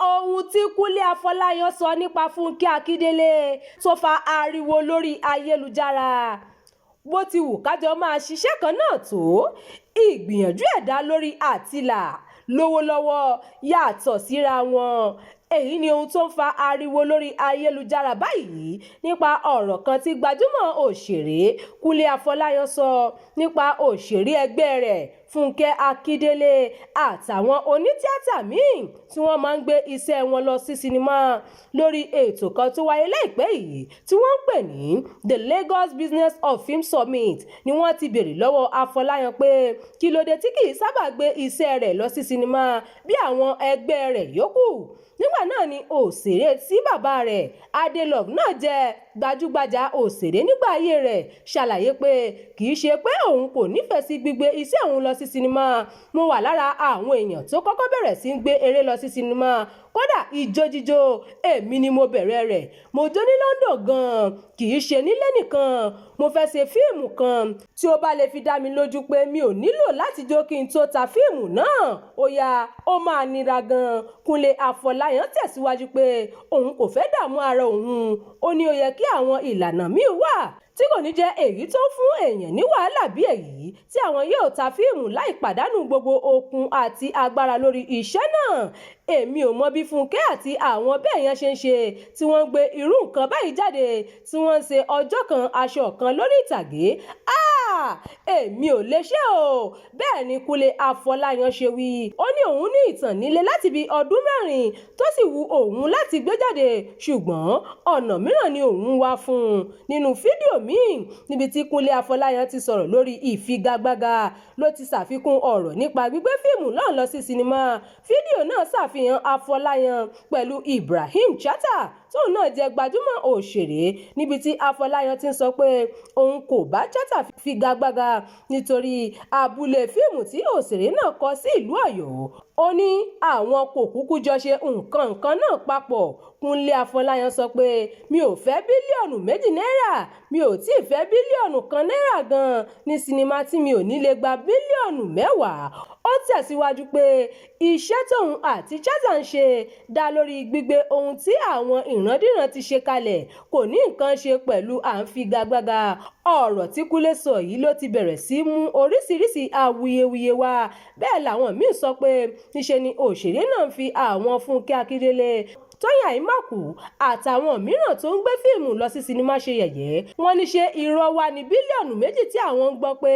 ohun tí Kúnlé Afọláyan sọ nípa Fúnkẹ́ Akíndélé tó fa ariwo lórí ayélujára. Bó ti wù kájọ máa ṣiṣẹ́ kan náà tó, ìgbìyànjú ẹ̀dá lórí àtìlà lówó lọ́wọ́ yàtọ̀ síra wọn. Èyí ni ohun tó ń fa ariwo lórí ayélujára báyìí nípa ọ̀rọ̀ kan tí gbajúmọ̀ òṣèré Kúnlé Afọláyan sọ nípa òṣèré ẹgbẹ́ rẹ̀ Fúnkẹ́ Akíndélé àtàwọn onítíátà míì tí wọ́n máa ń gbé iṣẹ́ wọn lọ sí sinimá lórí ètò kan tó wáyé láìpẹ́ yìí tí wọ́n ń pè ní The Lagos Business of Film Summit ni wọ́n ti béèrè lọ́wọ́ Afọláyan pé kí ló dé tí kì í sábà gbé iṣẹ́ rẹ̀ lọ sí sinimá bí àwọn ẹgbẹ́ rẹ̀ yòókù. Nígbà náà ni òṣèré tí bàbá rẹ̀ Adelove náà jẹ́ gbajúgbajà òṣèré nígbà ayé rẹ̀ ṣàlàyé pé kì í ṣe pé òun kò nífẹ̀ẹ́ sí gbígbé iṣẹ́ òun lọ sí sinimá. Mo wà lára àwọn èèyàn tó kọ́kọ́ bẹ̀rẹ̀ sí ń gbé eré lọ sí sinimá, kódà ijó jíjó èmi ni mo bẹ̀rẹ̀ rẹ̀. Mo jó ní London gan-an, kì í ṣe nílé nìkan. Mo fẹ́ ṣe fíìmù kan tí ó bá lè fi dá mi lójú pé mi ò nílò láti jó kí n tó ta fíìmù náà. Ó yá, ó máa nira gan-an. Kúnlé Afọláyan tẹ̀síwájú pé òun kò fẹ́ dààmú ara òun. Ó ní ó yẹ kí àwọn ìlànà míì wà tí kò ní jẹ́ èyí tó fún èèyàn ní wàhálà bí èyí tí àwọn yóò ta fíìmù láì pàdánù gbogbo okun àti agbára lórí iṣẹ́ náà. Èmi ò mọ bí Fúnkẹ́ àti àwọn bẹ́ẹ̀ yẹn ṣe ń ṣe tí wọ́n ń gbé irú nǹkan báyìí jáde tí wọ́n ń ṣe ọjọ́ kan aṣọ kan lórí ìtàgé. Èmi ò lè ṣe o. Bẹ́ẹ̀ ni Kúnlé Afọláyan ṣe wí. Ó ní òun ní ìtàn nílé láti bí ọdún 4 tó sì wu òun láti gbé jáde ṣùgbọ́n ọ̀nà mìíràn ni òun wá fún un. Nínú fídíò míì níbi tí Kúnlé Afọláyan ti sọ̀rọ̀ lórí ìfigagbága ló ti ṣàfikún ọ̀rọ̀ nípa gbígbé fíìmù náà lọ sí sinimá. Fídíò náà ṣàfihàn Afọláyan pẹ̀lú Ibrahim Chatta tóun náà jẹ́ gbajúmọ̀ òṣèré níbi tí Afọláyan ti ń sọ pé òun kò bá Chatta figagbága nítorí abúlé fíìmù tí òṣèré náà kọ sí ìlú Ọ̀yọ́. Ó ní àwọn kò kúkú jọ ṣe nǹkan náà papọ̀. Kúnlé Afọláyan sọ pé mi ò fẹ́ bílíọ̀nù 2 náírà, mi ò tí ì fẹ́ bílíọ̀nù 1 náírà gan-an ní sinimá tí mi ò ní lè gba bílíọ̀nù 10. Ó tẹ̀síwájú pé iṣẹ́ tóun àti Chatta ń ṣe dá lórí gbígbé ohun tí àwọn ìrandíran ti ṣe kalẹ̀, kò ní nǹkan ṣe pẹ̀lú à ń figagbága. Ọ̀rọ̀ tí Kúnlé sọ yìí ló ti bẹ̀rẹ̀ sí mú oríṣiríṣi awuyewuye wá. Bẹ́ẹ̀ làwọn míì sọ pé níṣe ni òṣèré náà ń fi àwọn Fúnkẹ́ Akíndélé, Tóyìn Àìmákù àtàwọn mìíràn tó ń gbé fíìmù lọ sí sinimá ṣe yẹ̀yẹ́. Wọ́n ní ṣe irọ́ wà ní bílíọ̀nù 2 tí àwọn ń gbọ́ pé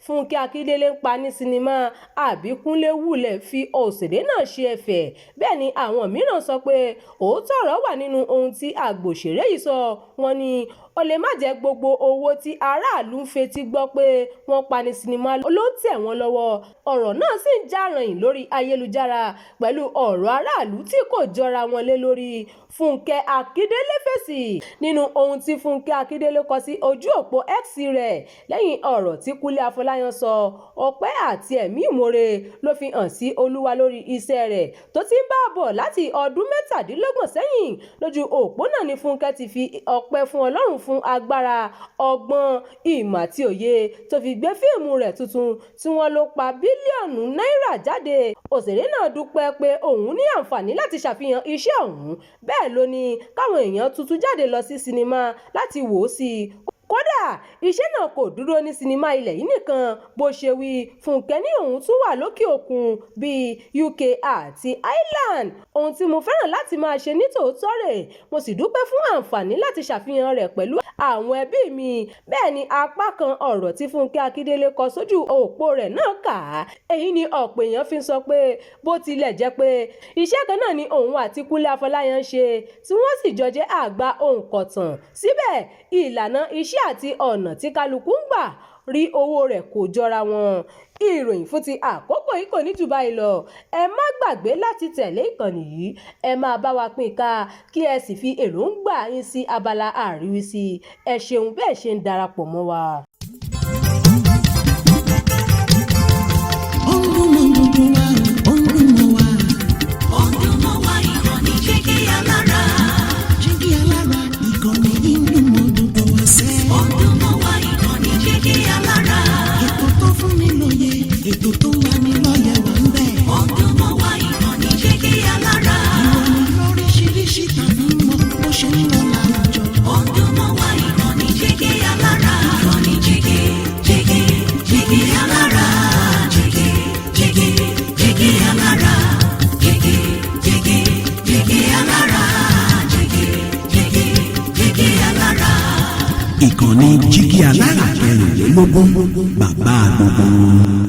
Fúnkẹ́ Akíndélé ń pa ní sinimá àbí Kúnlé wulẹ̀ fi òṣèré náà ṣe ẹ̀fẹ̀. Bẹ́ẹ̀ ni àwọn mìíràn sọ pé òótọ́ ọ̀rọ̀ wà nínú ohun tí àgbòṣèré yìí sọ. Wọ́n ní ó lè má jẹ́ gbogbo owó tí aráàlú ń fetí gbọ́ pé wọ́n pa ní sinimá ló tẹ̀ wọ́n lọ́wọ́. Ọ̀rọ̀ náà sì ń jà ràyìn lórí ayélujára pẹ̀lú ọ̀rọ̀ aráàlú tí kò jọra wọn lé lórí. Fúnkẹ́ Akíndélé fèsì nínú ohun tí Fúnkẹ́ Akíndélé kọ sí ojú òpó X rẹ̀ lẹ́yìn ọ̀rọ̀ tí Kúnlé Afọláyan sọ. Ọpẹ́ àti ẹ̀mí ìmoore ló fi hàn sí Olúwa lórí iṣẹ́ rẹ̀ tó ti ń bá bọ̀ láti ọdún 27 sẹ́yìn. Lójú òpó náà ni Fúnkẹ́ ti fi ọpẹ́ fún Ọlọ́run fún agbára, ọgbọ́n, ìmọ̀ àti òye tó fi gbé fíìmù rẹ̀ tuntun tí wọ́n lò pa bílíọ̀nù náírà jáde. Òṣèré náà dúpẹ́ pé òun ní àǹfààní láti ṣàfihàn iṣẹ́ òun. Bẹ́ẹ̀ ló ní káwọn èèyàn tuntun jáde lọ sí sinimá láti wò ó sí i. Kódà iṣẹ́ náà kò dúró ní sinimá ilẹ̀ yìí nìkan. Bó ṣe wí, Fúnkẹ́ ní òun tún wà lókè òkun bíi UK àti Ireland. Ohun tí mo fẹ́ràn láti máa ṣe ní tòótọ́ rẹ̀, mo sì dúpẹ́ fún àǹfààní láti ṣàfihàn rẹ̀ pẹ̀lú àwọn ẹbí mi. Bẹ́ẹ̀ ni apá kan ọ̀rọ̀ tí Fúnkẹ́ Akíndélé kọ sójú òpó rẹ̀ náà kà á. Èyí ni ọ̀pọ̀ èèyàn fi ń sọ pé bó tilẹ̀ jẹ́ pé iṣẹ́ kan náà ni òun àti Kúnlé Afọláyan ṣe tí wọ́n sì jọ jẹ́ àgbà òǹkọ̀tàn, síbẹ̀ ìlànà iṣẹ́ àti ọ̀nà tí kálukú ń gbà rí owó rẹ̀ kò jọra wọn. Ìròyìn fún ti àkókò yìí kò ní jù báyìí lọ. Ẹ má gbàgbé láti tẹ̀lé ìkànnì yìí. Ẹ máa bá wa pín ká kí ẹ sì fi èròǹgbà yín sí abala àríwísí. Ẹ ṣeun bẹ́ẹ̀ ṣe ń darapọ̀ mọ́ wa. Ètò tó wà ní lọ́yẹ̀ wà ń bẹ̀. Ọdún mọ́ wa ìkànnì Jígí Alára. ìkànnì Jígí Alára 24 bàbá gbogbo.